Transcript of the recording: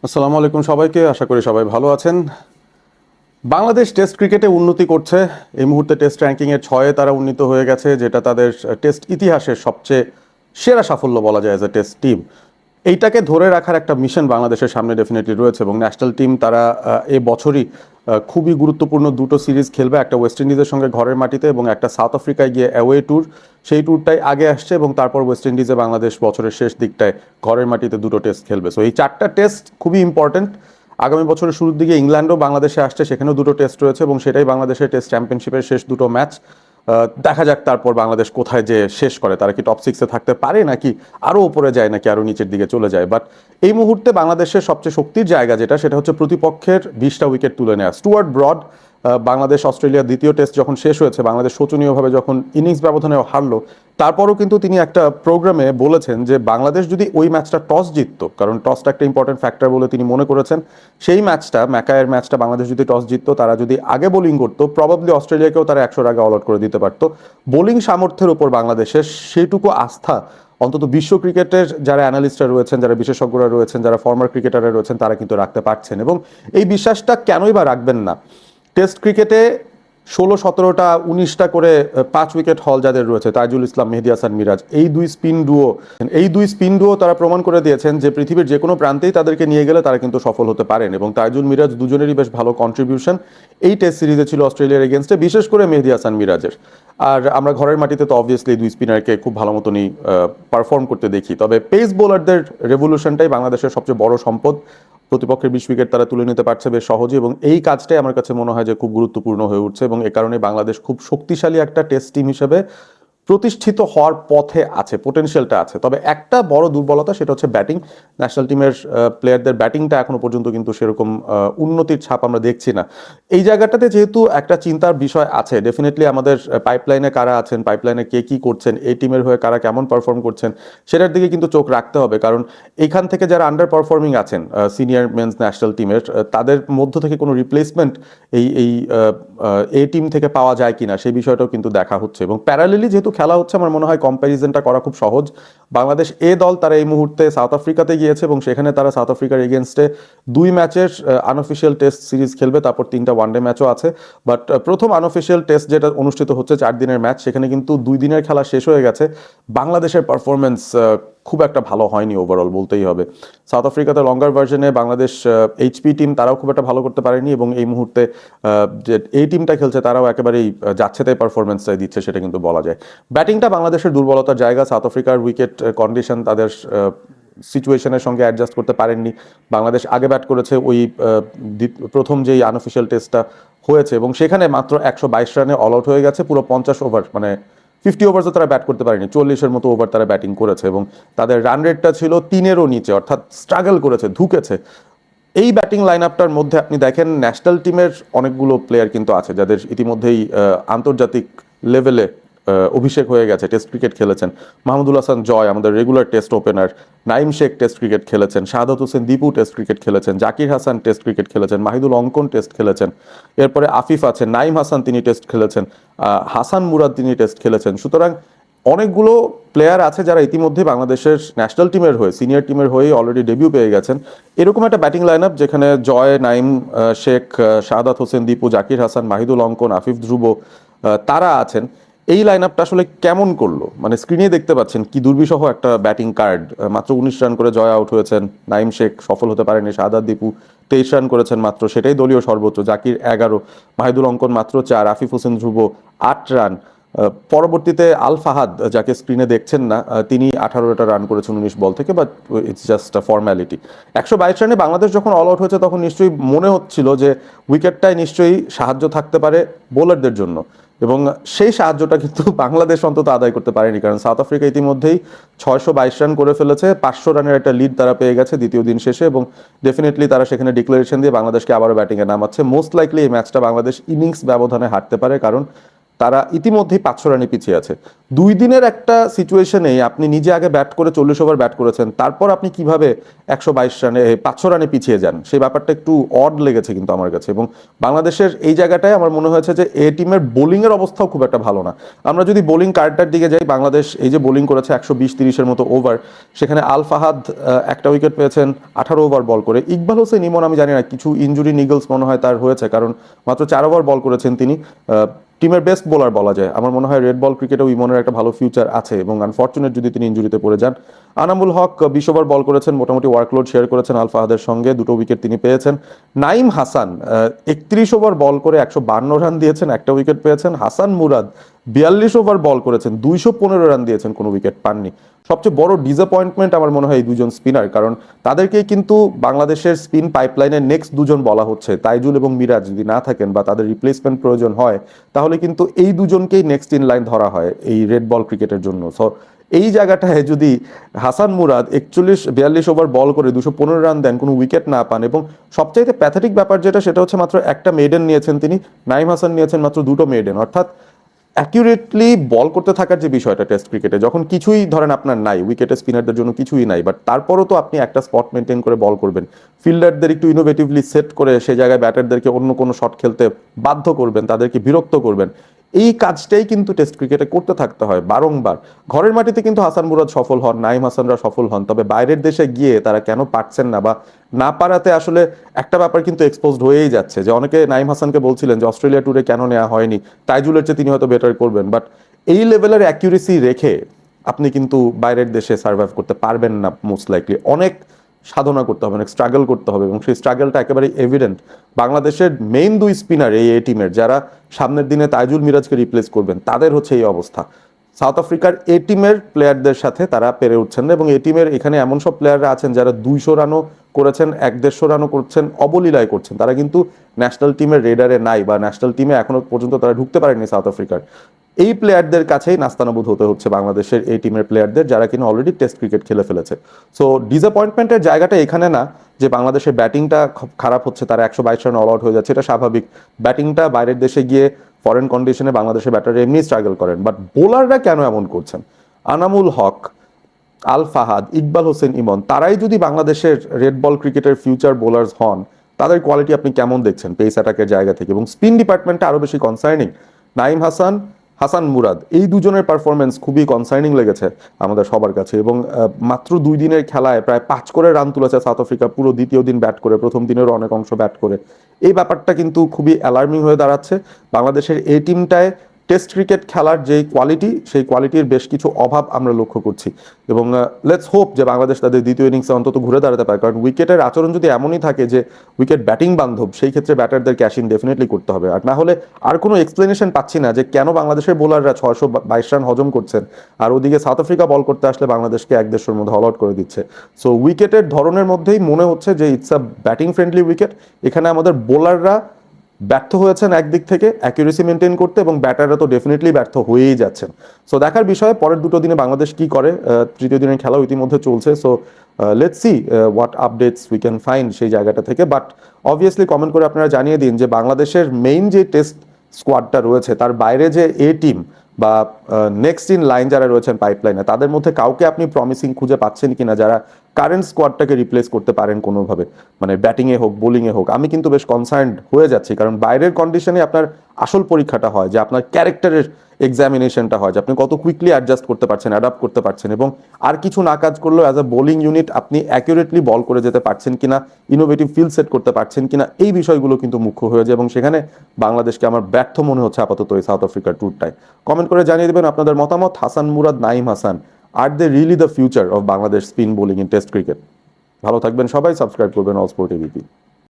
আসসালামু আলাইকুম সবাইকে, আশা করি সবাই ভালো আছেন। বাংলাদেশ টেস্ট ক্রিকেটে উন্নতি করছে। এই মুহূর্তে টেস্ট র্যাঙ্কিংয়ের 6-এ তারা উন্নীত হয়ে গেছে, যেটা তাদের টেস্ট ইতিহাসের সবচেয়ে সেরা সাফল্য বলা যায় এজ এ টেস্ট টিম। এইটাকে ধরে রাখার একটা মিশন বাংলাদেশের সামনে ডেফিনেটলি রয়েছে এবং ন্যাশনাল টিম তারা এ বছরই খুবই গুরুত্বপূর্ণ দুটো সিরিজ খেলবে, একটা ওয়েস্ট ইন্ডিজের সঙ্গে ঘরের মাটিতে এবং একটা সাউথ আফ্রিকায় গিয়ে অ্যাওয়ে ট্যুর। সেই ট্যুরটাই আগে আসছে এবং তারপর ওয়েস্ট ইন্ডিজে বাংলাদেশ বছরের শেষ দিকটায় ঘরের মাটিতে দুটো টেস্ট খেলবে। সো এই চারটা টেস্ট খুবই ইম্পর্টেন্ট। আগামী বছরের শুরুর দিকে ইংল্যান্ডও বাংলাদেশে আসছে, সেখানেও দুটো টেস্ট রয়েছে এবং সেটাই বাংলাদেশের টেস্ট চ্যাম্পিয়নশিপের শেষ দুটো ম্যাচ। দেখা যাক তারপর বাংলাদেশ কোথায় যে শেষ করে, তারা কি টপ সিক্সে থাকতে পারে নাকি আরও উপরে যায় নাকি আরও নিচের দিকে চলে যায়। বাট এই মুহূর্তে বাংলাদেশের সবচেয়ে শক্তির জায়গা যেটা, সেটা হচ্ছে প্রতিপক্ষের 20টা উইকেট তুলে নেওয়া। স্টুয়ার্ট ব্রড বাংলাদেশ অস্ট্রেলিয়ার দ্বিতীয় টেস্ট যখন শেষ হয়েছে, বাংলাদেশ শোচনীয়ভাবে যখন ইনিংস ব্যবধানে হারলো, তারপরও কিন্তু তিনি একটা প্রোগ্রামে বলেছেন যে বাংলাদেশ যদি ওই ম্যাচটা টস জিততো, কারণ টসটা একটা ইম্পর্টেন্ট ফ্যাক্টর বলে তিনি মনে করেছেন, সেই ম্যাচটা ম্যাকায়ের ম্যাচটা বাংলাদেশ যদি টস জিততো, তারা যদি আগে বোলিং করতো, প্রবাবলি অস্ট্রেলিয়াকেও তারা 100 আগে অল আউট করে দিতে পারতো। বোলিং সামর্থ্যের উপর বাংলাদেশের সেইটুকু আস্থা অন্তত বিশ্ব ক্রিকেটের যারা অ্যানালিস্টরা রয়েছেন, যারা বিশেষজ্ঞরা রয়েছেন, যারা ফর্মার ক্রিকেটাররা রয়েছেন, তারা কিন্তু রাখতে পারছেন। এবং এই বিশ্বাসটা কেনই বা রাখবেন না? টেস্ট ক্রিকেটে 16, 17টা, 19টা করে 5 উইকেট হল যাদের রয়েছে, তাইজুল ইসলাম, মেহেদী হাসান মিরাজ, এই দুই স্পিন ডুও তারা প্রমাণ করে দিয়েছেন যে পৃথিবীর যে কোনো প্রান্তেই তাদেরকে নিয়ে গেলে তারা কিন্তু সফল হতে পারেন। এবং তাইজুল, মিরাজ দুজনেরই বেশ ভালো কন্ট্রিবিউশন এই টেস্ট সিরিজে ছিল অস্ট্রেলিয়ার এগেনস্টে, বিশেষ করে মেহেদী হাসান মিরাজের। আর আমরা ঘরের মাটিতে তো অবভিয়াসলি দুই স্পিনারকে খুব ভালো মতনই পারফর্ম করতে দেখি। তবে পেস বোলারদের রেভলিউশনটাই বাংলাদেশের সবচেয়ে বড় সম্পদ। প্রতিপক্ষের 20 উইকেট তারা তুলে নিতে পারছে বেশ সহজে এবং এই কাজটাই আমার কাছে মনে হয় যে খুব গুরুত্বপূর্ণ হয়ে উঠছে এবং এ কারণে বাংলাদেশ খুব শক্তিশালী একটা টেস্ট টিম হিসেবে প্রতিষ্ঠিত হওয়ার পথে আছে, পোটেনশিয়ালটা আছে। তবে একটা বড় দুর্বলতা, সেটা হচ্ছে ব্যাটিং। ন্যাশনাল টিমের প্লেয়ারদের ব্যাটিংটা এখনো পর্যন্ত কিন্তু সেরকম উন্নতির ছাপ আমরা দেখছি না। এই জায়গাটাতে যেহেতু একটা চিন্তার বিষয় আছে, ডেফিনেটলি আমাদের পাইপলাইনে কারা আছেন, পাইপলাইনে কে কী করছেন, এই টিমের হয়ে কারা কেমন পারফর্ম করছেন, সেটার দিকে কিন্তু চোখ রাখতে হবে। কারণ এখান থেকে যারা আন্ডার পারফর্মিং আছেন সিনিয়র মেন্স ন্যাশনাল টিমের, তাদের মধ্য থেকে কোনো রিপ্লেসমেন্ট এই এই এই টিম থেকে পাওয়া যায় কিনা, সেই বিষয়টাও কিন্তু দেখা হচ্ছে। এবং প্যারালেলি যেহেতু খেলা হচ্ছে, আমার মনে হয় কম্প্যারিজনটা করা খুব সহজ। বাংলাদেশ এ দল তারা এই মুহূর্তে সাউথ আফ্রিকাতে গিয়েছে এবং সেখানে তারা সাউথ আফ্রিকার এগেনস্টে 2 ম্যাচের আনঅফিসিয়াল টেস্ট সিরিজ খেলবে, তারপর 3টা ওয়ানডে ম্যাচও আছে। বাট প্রথম আনঅফিসিয়াল টেস্ট যেটা অনুষ্ঠিত হচ্ছে 4 দিনের ম্যাচ, সেখানে কিন্তু 2 দিনের খেলা শেষ হয়ে গেছে। বাংলাদেশের পারফরমেন্স খুব একটা ভালো হয়নি ওভারঅল, বলতেই হবে। সাউথ আফ্রিকাতে লঙ্গার ভার্জনে বাংলাদেশ এইচপি টিম, তারাও খুব একটা ভালো করতে পারেনি এবং এই মুহূর্তে যে এই টিমটা খেলছে তারাও একেবারেই যাচ্ছে তাই পারফরমেন্সটাই দিচ্ছে, সেটা কিন্তু বলা যায়। ব্যাটিংটা বাংলাদেশের দুর্বলতার জায়গা। সাউথ আফ্রিকার উইকেট কন্ডিশন তাদের সিচুয়েশনের সঙ্গে অ্যাডজাস্ট করতে পারেননি। বাংলাদেশ আগে ব্যাট করেছে ওই প্রথম যেই আনঅফিসিয়াল টেস্টটা হয়েছে এবং সেখানে মাত্র 122 রানে অল আউট হয়ে গেছে। পুরো 50 ওভার, মানে 50 ওভার্সও তারা ব্যাট করতে পারেনি, 40-এর মতো ওভার তারা ব্যাটিং করেছে এবং তাদের রান রেটটা ছিল 3-এরও নিচে, অর্থাৎ স্ট্রাগল করেছে, ধুকেছে। এই ব্যাটিং লাইন আপটার মধ্যে আপনি দেখেন ন্যাশনাল টিমের অনেকগুলো প্লেয়ার কিন্তু আছে যাদের ইতিমধ্যেই আন্তর্জাতিক লেভেলে অভিষেক হয়ে গেছে, টেস্ট ক্রিকেট খেলেছেন। মাহমুদুল হাসান জয় আমাদের regular test opener, Naim Sheikh test cricket খেলেছেন, শাহাদাত হোসেন দীপু টেস্ট ক্রিকেট খেলেছেন, জাকির হাসান টেস্ট ক্রিকেট খেলেছেন, মাহিদুল অঙ্কন টেস্ট খেলেছেন, এরপরে আফিফ আছেন, নাইম হাসান তিনি টেস্ট খেলেছেন, হাসান মুরাদ তিনি টেস্ট খেলেছেন। সুতরাং অনেকগুলো প্লেয়ার আছে যারা ইতিমধ্যে বাংলাদেশের ন্যাশনাল টিমের হয়ে, সিনিয়র টিমের হয়ে অলরেডি ডেবিউ পেয়ে গেছেন। এরকম একটা ব্যাটিং লাইন আপ যেখানে জয়, নাইম শেখ, শাহাদাত হোসেন দীপু, জাকির হাসান, মাহিদুল অঙ্কন, আফিফ ধ্রুব, তারা আছেন। এই লাইন আপটা আসলে কেমন করলো, মানে স্ক্রিনে দেখতে পাচ্ছেন কি দুর্বিষহ একটা ব্যাটিং কার্ড। মাত্র 19 রান করে জয় আউট হয়েছেন, নাইম শেখ সফল হতে পারেনি, শাহাদাত দীপু 23 রান করেছেন মাত্র, সেটাই দলীয় সর্বোচ্চ, জাকির 11, মাহিদুল অঙ্কন মাত্র 4, আফিফ হোসেন ধ্রুব 8 রান। পরবর্তীতে আল ফাহাদ, যাকে স্ক্রিনে দেখছেন না, তিনি 18টা রান করেছেন 19 বল থেকে, but it's just a formality. 122 রানে বাংলাদেশ যখন অল আউট হয়েছে তখন নিশ্চয়ই মনে হচ্ছিল যে উইকেটটায় নিশ্চয়ই সাহায্য থাকতে পারে বোলারদের জন্য, এবং সেই সাহায্যটা কিন্তু বাংলাদেশ অন্তত আদায় করতে পারেনি। কারণ সাউথ আফ্রিকা ইতিমধ্যেই 622 রান করে ফেলেছে, 500 রানের একটা লিড তারা পেয়ে গেছে দ্বিতীয় দিন শেষে এবং ডেফিনেটলি তারা সেখানে ডিক্লারেশন দিয়ে বাংলাদেশকে আবারও ব্যাটিংয়ে নামাচ্ছে। মোস্ট লাইকলি এই ম্যাচটা বাংলাদেশ ইনিংস ব্যবধানে হারতে পারে, কারণ তারা ইতিমধ্যেই 500 রানে পিছিয়ে আছে। 2 দিনের একটা সিচুয়েশনেই আপনি নিজে আগে ব্যাট করে 40 ওভার ব্যাট করেছেন, তারপর আপনি কিভাবে 122 রানে 500 রানে পিছিয়ে যান, সেই ব্যাপারটা একটু অড লেগেছে কিন্তু আমার কাছে। এবং বাংলাদেশের এই জায়গাটায় আমার মনে হয়েছে যে এ টিমের বোলিংয়ের অবস্থাও খুব একটা ভালো না। আমরা যদি বোলিং কার্ডটার দিকে যাই, বাংলাদেশ এই যে বোলিং করেছে 120-30-এর মতো ওভার, সেখানে আল ফাহাদ একটা উইকেট পেয়েছেন 18 ওভার বল করে। ইকবাল হোসেন ইমন আমি জানি না, কিছু ইনজুরি নিগলস মনে হয় তার হয়েছে, কারণ মাত্র 4 ওভার বল করেছেন তিনি। টিমের বেস্ট বোলার বলা যায়। আমার মনে হয় রেড বল ক্রিকেটেও ইমনের একটা ভালো ফিউচার আছে, এবং আনফর্চুনেট যদি তিনি ইনজুরিতে পড়ে যান। আনামুল হক 20 ওভার বল করেছেন, মোটামুটি ওয়ার্কলোড শেয়ার করেছেন আল ফাহাদের সঙ্গে, 2টো উইকেট তিনি পেয়েছেন। নাইম হাসান 31 ওভার বল করে 152 রান দিয়েছেন, একটা উইকেট পেয়েছেন। হাসান মুরাদ 42 ওভার বল করেছেন, 215 রান দিয়েছেন, কোনো উইকেট পাননি। সবচেয়ে বড় ডিসঅ্যাপয়েন্টমেন্ট আমার মনে হয় এই দুজন স্পিনার, কারণ তাদেরকেই কিন্তু বাংলাদেশের স্পিন পাইপলাইনের নেক্সট দুজন বলা হচ্ছে। তাইজুল এবং মিরাজ যদি না থাকেন বা তাদের রিপ্লেসমেন্ট প্রয়োজন হয়, তাহলে কিন্তু এই দুজনকেই নেক্সট ইন লাইন ধরা হয় এই রেড বল ক্রিকেটের জন্য। সো এই জায়গাটায় যদি হাসান মুরাদ 42 ওভার বল করে 215 রান দেন, কোনো উইকেট না পান, এবং সবচাইতে প্যাথেটিক ব্যাপার যেটা, সেটা হচ্ছে মাত্র একটা মেডেন নিয়েছেন তিনি, নাইম হাসান নিয়েছেন মাত্র 2টো মেডেন। অর্থাৎ অ্যাকিউরেটলি বল করতে থাকার যে বিষয়টা টেস্ট ক্রিকেটে, যখন কিছুই ধরেন আপনার নাই, উইকেটে স্পিনারদের জন্য কিছুই নাই, বাট তারপরও তো আপনি একটা স্পট মেনটেন করে বল করবেন, ফিল্ডারদের একটু ইনোভেটিভলি সেট করে সেই জায়গায় ব্যাটারদেরকে অন্য কোনো শট খেলতে বাধ্য করবেন, তাদেরকে বিরক্ত করবেন। এই কাজটাই কিন্তু টেস্ট ক্রিকেটে করতে থাকতে হয় বারংবার। ঘরের মাটিতে কিন্তু হাসান মুরাদ সফল হন, নাইম হাসানরা সফল হন, তবে বাইরের দেশে গিয়ে তারা কেন পারছেন না, বা না পারাতে আসলে একটা ব্যাপার কিন্তু এক্সপোজড হয়েই যাচ্ছে, যে অনেকে নাইম হাসানকে বলছিলেন যে অস্ট্রেলিয়া ট্যুরে কেন নেওয়া হয়নি, তাইজুলের চেয়ে তিনি হয়তো বেটার করবেন, বাট এই লেভেলের অ্যাকিউরেসি রেখে আপনি কিন্তু বাইরের দেশে সার্ভাইভ করতে পারবেন না মোস্ট লাইকলি। অনেক সাধনা করতে হবে, অনেক স্ট্রাগল করতে হবে, এবং সেই স্ট্রাগলটা একেবারে এভিডেন্ট। বাংলাদেশের মেইন 2 স্পিনার এই টিমের, যারা সামনের দিনে তাইজুল মিরাজকে রিপ্লেস করবেন, তাদের হচ্ছে এই অবস্থা। সাউথ আফ্রিকার এ টিমের প্লেয়ারদের সাথে তারা পেরে উঠছেন না, এবং এ টিমের এখানে এমন সব প্লেয়াররা আছেন যারা 200 রানও করেছেন, 150 রানও করছেন, অবলীলায় করছেন। তারা কিন্তু ন্যাশনাল টিমের রেডারে নাই, বা ন্যাশনাল টিমে এখনো পর্যন্ত তারা ঢুকতে পারেনি সাউথ আফ্রিকার। এই প্লেয়ারদের কাছেই নাস্তানাবুদ হতে হচ্ছে বাংলাদেশের এই টিমের প্লেয়ারদের, যারা কিনা অলরেডি টেস্ট ক্রিকেট খেলে ফেলেছে। সো ডিসঅ্যাপয়েন্টমেন্টের জায়গাটা এখানে না যে বাংলাদেশের ব্যাটিংটা খারাপ হচ্ছে, তারা 122 রান অল আউট হয়ে যাচ্ছে, এটা স্বাভাবিক। ব্যাটিংটা বাইরের দেশে গিয়ে ফরেন কন্ডিশনে বাংলাদেশের ব্যাটাররা এমনি স্ট্রাগল করেন, বাট বোলাররা কেন এমন করছেন? আনামুল হক, আল ফাহাদ, ইকবাল হোসেন ইমন, তারাই যদি বাংলাদেশের রেড বল ক্রিকেটের ফিউচার বোলার্স হন, তাদের কোয়ালিটি আপনি কেমন দেখছেন পেস অ্যাটাকের জায়গা থেকে? এবং স্পিন ডিপার্টমেন্টটা আরো বেশি কনসার্নিং। নাইম হাসান, হাসান মুরাদ, এই দুজনের পারফরমেন্স খুবই কনসার্নিং লেগেছে আমাদের সবার কাছে। এবং মাত্র 2 দিনের খেলায় প্রায় 5 করে রান তুলেছে সাউথ আফ্রিকা, পুরো দ্বিতীয় দিন ব্যাট করে, প্রথম দিনেরও অনেক অংশ ব্যাট করে। এই ব্যাপারটা কিন্তু খুবই অ্যালার্মিং হয়ে দাঁড়াচ্ছে। বাংলাদেশের এই টিমটায় টেস্ট ক্রিকেট খেলার যে কোয়ালিটি, সেই কোয়ালিটির বেশ কিছু অভাব আমরা লক্ষ্য করছি। এবং লেটস হোপ যে বাংলাদেশ তাদের দ্বিতীয় ইনিংসে অন্তত ঘুরে দাঁড়াতে পারে, কারণ উইকেটের আচরণ যদি এমনই থাকে যে উইকেট ব্যাটিং বান্ধব, সেই ক্ষেত্রে ব্যাটারদের ক্যাশিং ডেফিনেটলি করতে হবে। আর না হলে আর কোনো এক্সপ্লেনেশন পাচ্ছি না যে কেন বাংলাদেশের বোলাররা 622 রান হজম করছেন, আর ওদিকে সাউথ আফ্রিকা বল করতে আসলে বাংলাদেশকে 1-1.5 মধ্যে অল আউট করে দিচ্ছে। সো উইকেটের ধরনের মধ্যেই মনে হচ্ছে যে it's a batting friendly wicket. এখানে আমাদের বোলাররা ব্যর্থ হয়েছেন একদিক থেকে অ্যাকিউরেসি মেনটেন করতে, এবং ব্যাটাররা তো ডেফিনেটলি ব্যর্থ হয়েই যাচ্ছেন। সো দেখার বিষয়ে পরের 2টো দিনে বাংলাদেশ কি করে। তৃতীয় দিনের খেলাও ইতিমধ্যে চলছে। So let's see what updates we can find সেই জায়গাটা থেকে। বাট অবভিয়াসলি কমেন্ট করে আপনারা জানিয়ে দিন যে বাংলাদেশের মেইন যে টেস্ট স্কোয়াডটা রয়েছে, তার বাইরে যে এ টিম বা নেক্সট ইন লাইন যারা রয়েছেন পাইপলাইনে, তাদের মধ্যে কাউকে আপনি প্রমিসিং খুঁজে পাচ্ছেন কিনা, যারা কারেন্ট স্কোয়াডটাকে রিপ্লেস করতে পারেন কোনোভাবে, মানে ব্যাটিংয়ে হোক বোলিংয়ে হোক। আমি কিন্তু বেশ কনসার্নড হয়ে যাচ্ছি, কারণ বাইরের কন্ডিশনে আপনার আসল পরীক্ষাটা হয়, যে আপনার ক্যারেক্টারের এক্সামিনেশনটা হয়, যে আপনি কত কুইকলি অ্যাডজাস্ট করতে পারছেন, অ্যাডাপ্ট করতে পারছেন, এবং আর কিছু না কাজ করলেও অ্যাজ আ বোলিং ইউনিট আপনি অ্যাকুরেটলি বল করে যেতে পারছেন কিনা, ইনোভেটিভ ফিল্ড সেট করতে পারছেন কিনা, এই বিষয়গুলো কিন্তু মুখ্য হয়ে যায়। এবং সেখানে বাংলাদেশকে আমার ব্যর্থ মনে হচ্ছে আপাতত এই সাউথ আফ্রিকার ট্যুরটায়। কমেন্ট করে জানিয়ে দেবেন আপনাদের মতামত। Hasan Murad, Nayeem Hasan, are they really the future of Bangladesh spin bowling in test cricket? ভালো থাকবেন সবাই, সাবস্ক্রাইব করবেন অল স্পোর্ট এবিপি।